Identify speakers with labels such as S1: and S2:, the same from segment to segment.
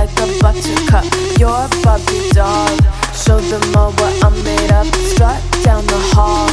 S1: like a buttercup. You're a Barbie doll. Show them all what I'm made of. Strut down the hall.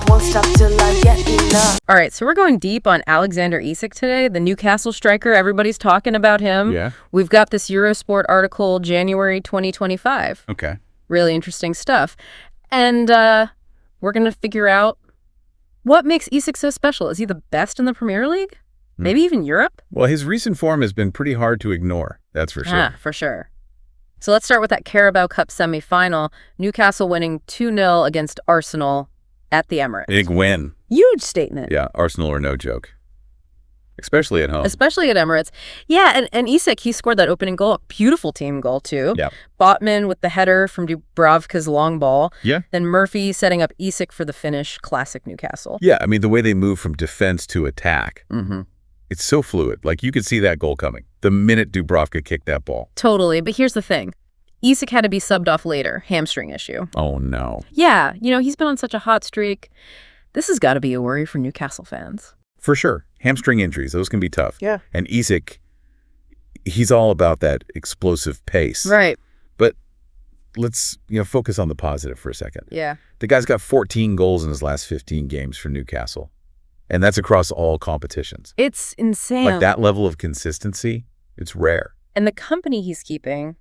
S1: Won't stop till I get enough.
S2: All right, so we're going deep on Alexander Isak today, the Newcastle striker. Everybody's talking about him.
S3: Yeah.
S2: We've got this Eurosport article, January 2025.
S3: Okay.
S2: Really interesting stuff. And we're going to figure out what makes Isak so special. Is he the best in the Premier League? Maybe even Europe?
S3: Well, his recent form has been pretty hard to ignore, that's for sure.
S2: For sure. So let's start with that Carabao Cup semi-final. Newcastle winning 2-0 against Arsenal at the Emirates.
S3: Big win.
S2: Huge statement.
S3: Yeah, Arsenal are no joke. Especially at home.
S2: Especially at Emirates. Yeah, and Isak, he scored that opening goal. Beautiful team goal, too.
S3: Yeah.
S2: Botman with the header from Dubravka's long ball.
S3: Yeah.
S2: Then Murphy setting up Isak for the finish. Classic Newcastle.
S3: Yeah, I mean, the way they move from defense to attack,
S2: Mm-hmm.
S3: it's so fluid. Like, you could see that goal coming the minute Dubravka kicked that ball.
S2: Totally. But here's the thing. Isak had to be subbed off later. Hamstring issue.
S3: Oh, no.
S2: Yeah, he's been on such a hot streak. This has got to be a worry for Newcastle fans.
S3: For sure. Hamstring injuries, those can be tough.
S2: Yeah.
S3: And Isak, he's all about that explosive pace.
S2: Right.
S3: But let's, focus on the positive for a second.
S2: Yeah.
S3: The guy's got 14 goals in his last 15 games for Newcastle. And that's across all competitions.
S2: It's insane.
S3: Like, that level of consistency, it's rare.
S2: And the company he's keeping,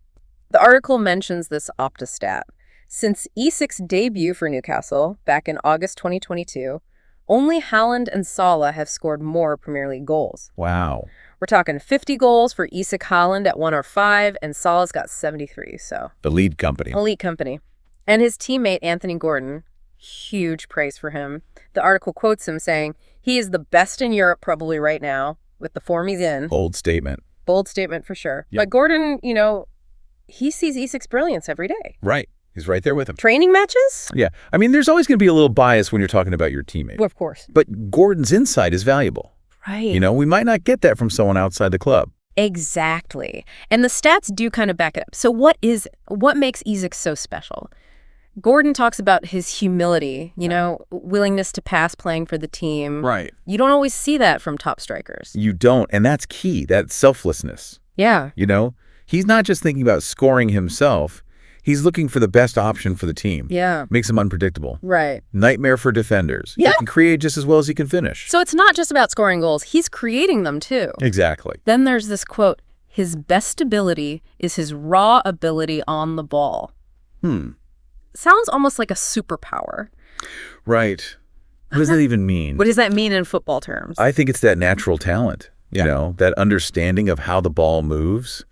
S2: the article mentions this Opta-stat. Since Isak's debut for Newcastle back in August 2022, only Haaland and Salah have scored more Premier League goals.
S3: Wow.
S2: We're talking 50 goals for Isak Haaland at 105, and Salah's got 73, so.
S3: The lead company.
S2: Elite company. And his teammate, Anthony Gordon, huge praise for him. The article quotes him saying, he is the best in Europe probably right now, with the form he's in.
S3: Bold statement.
S2: Bold statement for sure.
S3: Yep.
S2: But Gordon, he sees Isak's brilliance every day.
S3: Right. He's right there with him.
S2: Training matches?
S3: Yeah. I mean, there's always going to be a little bias when you're talking about your teammate.
S2: Well, of course.
S3: But Gordon's insight is valuable.
S2: Right.
S3: We might not get that from someone outside the club.
S2: Exactly. And the stats do kind of back it up. So what makes Isak so special? Gordon talks about his humility, willingness to pass playing for the team.
S3: Right.
S2: You don't always see that from top strikers.
S3: You don't. And that's key. That selflessness.
S2: Yeah.
S3: He's not just thinking about scoring himself. He's looking for the best option for the team.
S2: Yeah.
S3: Makes him unpredictable.
S2: Right.
S3: Nightmare for defenders.
S2: Yeah.
S3: He can create just as well as he can finish.
S2: So it's not just about scoring goals. He's creating them too.
S3: Exactly.
S2: Then there's this quote, his best ability is his raw ability on the ball. Sounds almost like a superpower.
S3: Right. What does that even mean?
S2: What does that mean in football terms?
S3: I think it's that natural talent. That understanding of how the ball moves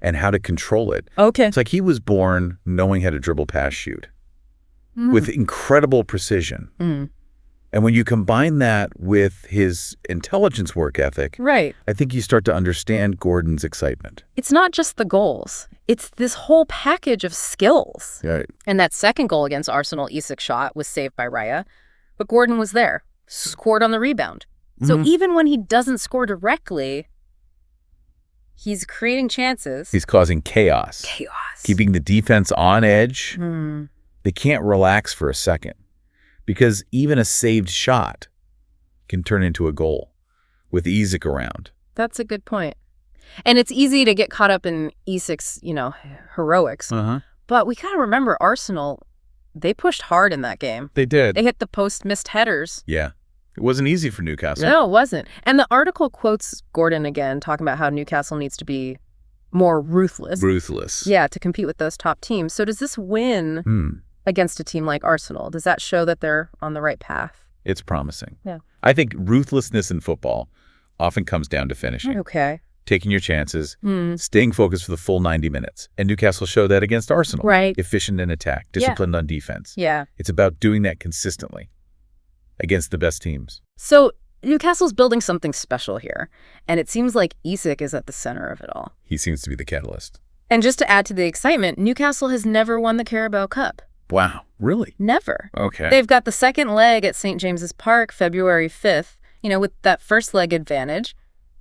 S3: and how to control it.
S2: Okay.
S3: It's like he was born knowing how to dribble, pass, shoot with incredible precision. And when you combine that with his intelligence work ethic,
S2: right.
S3: I think you start to understand Gordon's excitement.
S2: It's not just the goals. It's this whole package of skills.
S3: Right.
S2: And that second goal against Arsenal, Isak's shot, was saved by Raya. But Gordon was there, scored on the rebound. So even when he doesn't score directly, he's creating chances.
S3: He's causing chaos. Keeping the defense on edge. They can't relax for a second because even a saved shot can turn into a goal with Isak around.
S2: That's a good point. And it's easy to get caught up in Isak's, heroics. But we got to remember Arsenal, they pushed hard in that game.
S3: They did.
S2: They hit the post, missed headers.
S3: Yeah. It wasn't easy for Newcastle.
S2: No, it wasn't. And the article quotes Gordon again, talking about how Newcastle needs to be more ruthless.
S3: Ruthless.
S2: Yeah, to compete with those top teams. So does this win against a team like Arsenal, does that show that they're on the right path?
S3: It's promising.
S2: Yeah.
S3: I think ruthlessness in football often comes down to finishing.
S2: Okay.
S3: Taking your chances, staying focused for the full 90 minutes. And Newcastle showed that against Arsenal.
S2: Right.
S3: Efficient in attack, disciplined on defense.
S2: Yeah.
S3: It's about doing that consistently against the best teams.
S2: So Newcastle's building something special here, and it seems like Isak is at the center of it all.
S3: He seems to be the catalyst.
S2: And just to add to the excitement, Newcastle has never won the Carabao Cup.
S3: Wow, really?
S2: Never.
S3: Okay.
S2: They've got the second leg at St. James's Park, February 5th, with that first leg advantage.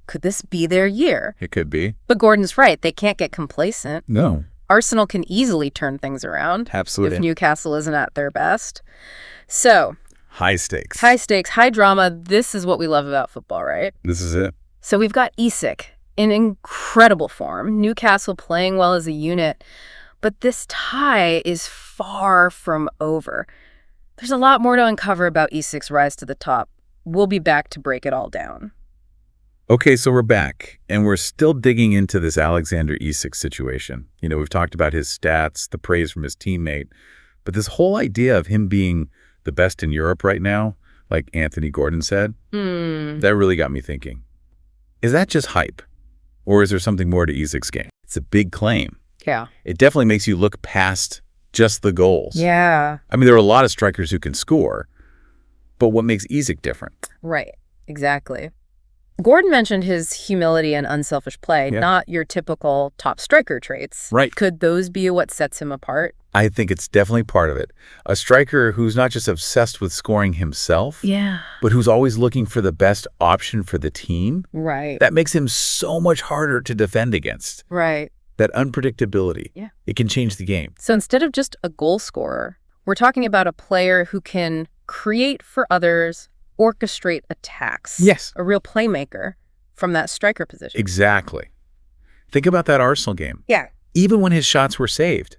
S2: Could this be their year?
S3: It could be.
S2: But Gordon's right. They can't get complacent.
S3: No.
S2: Arsenal can easily turn things around.
S3: Absolutely.
S2: If Newcastle isn't at their best. So
S3: high stakes.
S2: High stakes, high drama. This is what we love about football, right?
S3: This is it.
S2: So we've got Isak, in incredible form. Newcastle playing well as a unit. But this tie is far from over. There's a lot more to uncover about Isak's rise to the top. We'll be back to break it all down.
S3: Okay, so we're back, and we're still digging into this Alexander Isak situation. We've talked about his stats, the praise from his teammate, but this whole idea of him being the best in Europe right now, like Anthony Gordon said, that really got me thinking. Is that just hype? Or is there something more to Isak's game? It's a big claim.
S2: Yeah.
S3: It definitely makes you look past just the goals.
S2: Yeah.
S3: I mean, there are a lot of strikers who can score, but what makes Isak different?
S2: Right. Exactly. Gordon mentioned his humility and unselfish play, not your typical top striker traits.
S3: Right.
S2: Could those be what sets him apart?
S3: I think it's definitely part of it. A striker who's not just obsessed with scoring himself, but who's always looking for the best option for the team.
S2: Right.
S3: That makes him so much harder to defend against.
S2: Right.
S3: That unpredictability. Yeah. It can change the game.
S2: So instead of just a goal scorer, we're talking about a player who can create for others, orchestrate attacks.
S3: Yes.
S2: A real playmaker from that striker position.
S3: Exactly. Think about that Arsenal game.
S2: Yeah.
S3: Even when his shots were saved,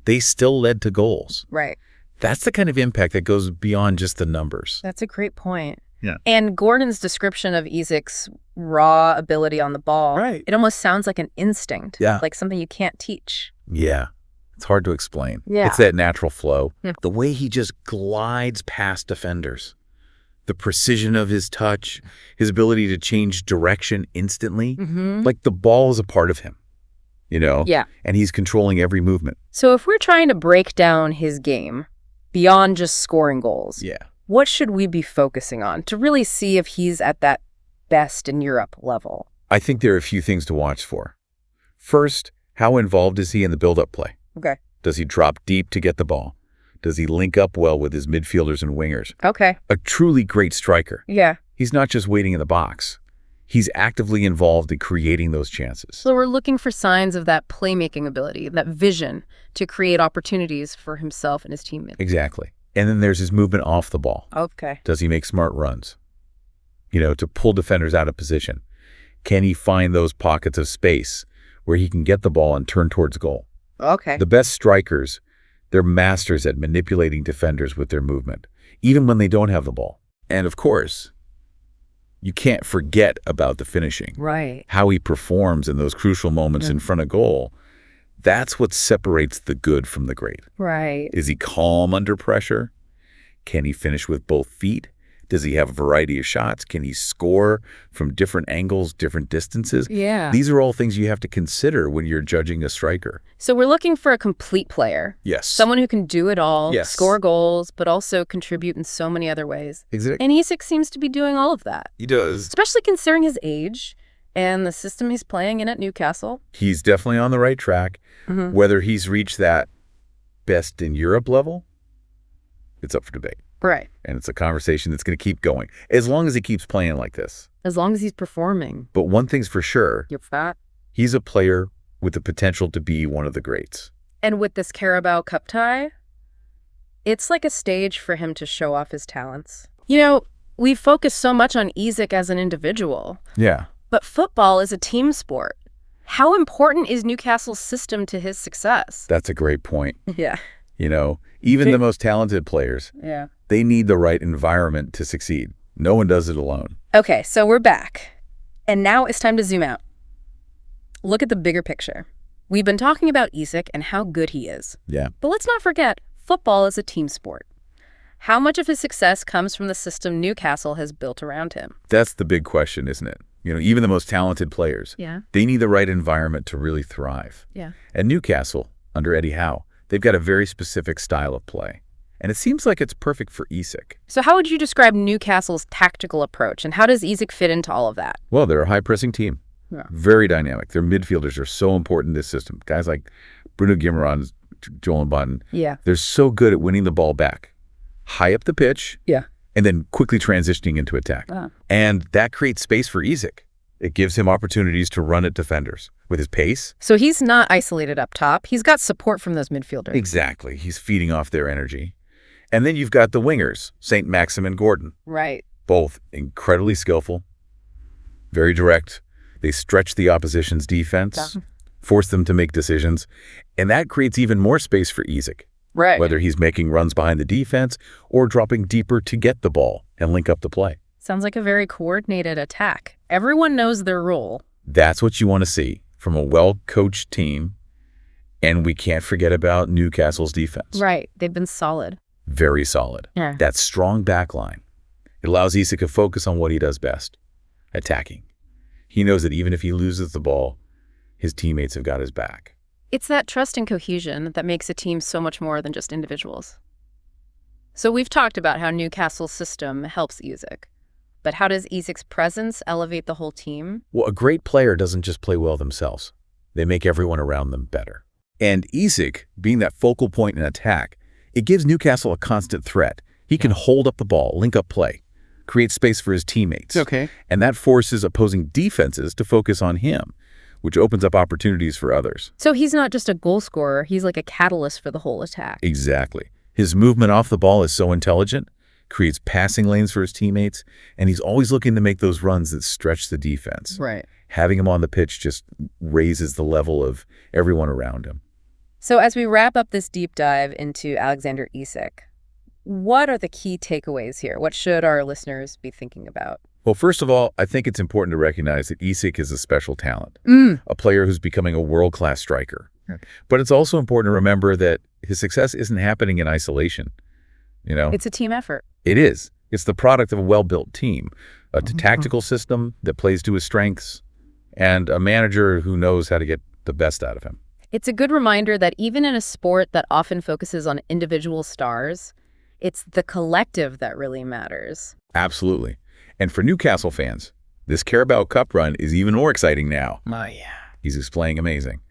S3: they still led to goals.
S2: Right.
S3: That's the kind of impact that goes beyond just the numbers.
S2: That's a great point.
S3: Yeah.
S2: And Gordon's description of Isak's raw ability on the ball, it almost sounds like an instinct, like something you can't teach.
S3: Yeah. It's hard to explain.
S2: Yeah.
S3: It's that natural flow. The way he just glides past defenders. The precision of his touch, his ability to change direction instantly. Like the ball is a part of him, Yeah. And he's controlling every movement.
S2: So if we're trying to break down his game beyond just scoring goals, what should we be focusing on to really see if he's at that best in Europe level?
S3: I think there are a few things to watch for. First, how involved is he in the build-up play?
S2: Okay.
S3: Does he drop deep to get the ball? Does he link up well with his midfielders and wingers?
S2: Okay.
S3: A truly great striker.
S2: Yeah.
S3: He's not just waiting in the box. He's actively involved in creating those chances.
S2: So we're looking for signs of that playmaking ability, that vision to create opportunities for himself and his teammates.
S3: Exactly. And then there's his movement off the ball.
S2: Okay.
S3: Does he make smart runs? To pull defenders out of position. Can he find those pockets of space where he can get the ball and turn towards goal?
S2: Okay.
S3: The best strikers, they're masters at manipulating defenders with their movement, even when they don't have the ball. And of course, you can't forget about the finishing.
S2: Right.
S3: How he performs in those crucial moments in front of goal. That's what separates the good from the great.
S2: Right.
S3: Is he calm under pressure? Can he finish with both feet? Does he have a variety of shots? Can he score from different angles, different distances?
S2: Yeah.
S3: These are all things you have to consider when you're judging a striker.
S2: So we're looking for a complete player.
S3: Yes.
S2: Someone who can do it all,
S3: Yes.
S2: score goals, but also contribute in so many other ways.
S3: Exactly.
S2: And Isak seems to be doing all of that,
S3: He does.
S2: especially considering his age and the system he's playing in at Newcastle.
S3: He's definitely on the right track. Whether he's reached that best in Europe level, it's up for debate.
S2: Right.
S3: And it's a conversation that's going to keep going, as long as he keeps playing like this.
S2: As long as he's performing.
S3: But one thing's for sure,
S2: You're fat.
S3: he's a player with the potential to be one of the greats.
S2: And with this Carabao Cup tie, it's like a stage for him to show off his talents. We focus so much on Isak as an individual,
S3: Yeah.
S2: but football is a team sport. How important is Newcastle's system to his success?
S3: That's a great point.
S2: Yeah.
S3: Even the most talented players,
S2: Yeah.
S3: they need the right environment to succeed. No one does it alone.
S2: Okay, so we're back. And now it's time to zoom out. Look at the bigger picture. We've been talking about Isak and how good he is.
S3: Yeah.
S2: But let's not forget, football is a team sport. How much of his success comes from the system Newcastle has built around him?
S3: That's the big question, isn't it? Even the most talented players, they need the right environment to really thrive.
S2: Yeah.
S3: And Newcastle, under Eddie Howe, they've got a very specific style of play. And it seems like it's perfect for Isak.
S2: So how would you describe Newcastle's tactical approach, and how does Isak fit into all of that?
S3: Well, they're a high-pressing team.
S2: Yeah.
S3: Very dynamic. Their midfielders are so important in this system. Guys like Bruno Guimaraes, Joel Mbutton, they're so good at winning the ball back, high up the pitch, and then quickly transitioning into attack. And that creates space for Isak. It gives him opportunities to run at defenders with his pace.
S2: So he's not isolated up top. He's got support from those midfielders.
S3: Exactly. He's feeding off their energy. And then you've got the wingers, St. Maxim and Gordon.
S2: Right.
S3: Both incredibly skillful, very direct, They stretch the opposition's defense, force them to make decisions, and that creates even more space for Isak.
S2: Right.
S3: Whether he's making runs behind the defense or dropping deeper to get the ball and link up the play.
S2: Sounds like a very coordinated attack. Everyone knows their role.
S3: That's what you want to see from a well-coached team. And we can't forget about Newcastle's defense.
S2: Right. They've been solid.
S3: Very solid.
S2: Yeah.
S3: That strong backline. It allows Isak to focus on what he does best, attacking. He knows that even if he loses the ball, his teammates have got his back.
S2: It's that trust and cohesion that makes a team so much more than just individuals. So we've talked about how Newcastle's system helps Isak. But how does Isak's presence elevate the whole team?
S3: Well, a great player doesn't just play well themselves. They make everyone around them better. And Isak, being that focal point in attack, it gives Newcastle a constant threat. He can hold up the ball, link up play, create space for his teammates.
S4: Okay.
S3: And that forces opposing defenses to focus on him, which opens up opportunities for others.
S2: So he's not just a goal scorer, he's like a catalyst for the whole attack.
S3: Exactly. His movement off the ball is so intelligent, creates passing lanes for his teammates, and he's always looking to make those runs that stretch the defense.
S2: Right.
S3: Having him on the pitch just raises the level of everyone around him.
S2: So as we wrap up this deep dive into Alexander Isak, what are the key takeaways here? What should our listeners be thinking about?
S3: Well, first of all, I think it's important to recognize that Isak is a special talent, a player who's becoming a world-class striker. But it's also important to remember that his success isn't happening in isolation. You know,
S2: It's a team effort.
S3: it is. It's the product of a well-built team, a tactical system that plays to his strengths, and a manager who knows how to get the best out of him.
S2: It's a good reminder that even in a sport that often focuses on individual stars, it's the collective that really matters.
S3: Absolutely. And for Newcastle fans, this Carabao Cup run is even more exciting now.
S4: Oh, yeah.
S3: He's playing amazing.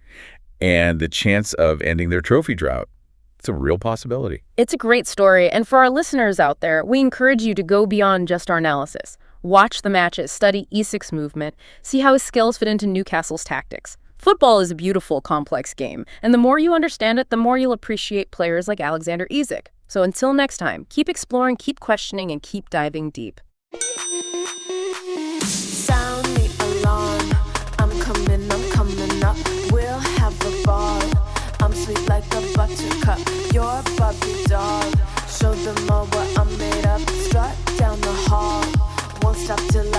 S3: And the chance of ending their trophy drought, it's a real possibility.
S2: It's a great story, and for our listeners out there, we encourage you to go beyond just our analysis. Watch the matches, study Isak's movement, see how his skills fit into Newcastle's tactics. Football is a beautiful, complex game, and the more you understand it, the more you'll appreciate players like Alexander Isak. So until next time, keep exploring, keep questioning, and keep diving deep.
S1: Sound the alarm. I'm coming up. We'll have a ball. I'm sweet like a buttercup. You're a Barbie doll. Show them all what I'm made of. Strut down the hall. Won't stop till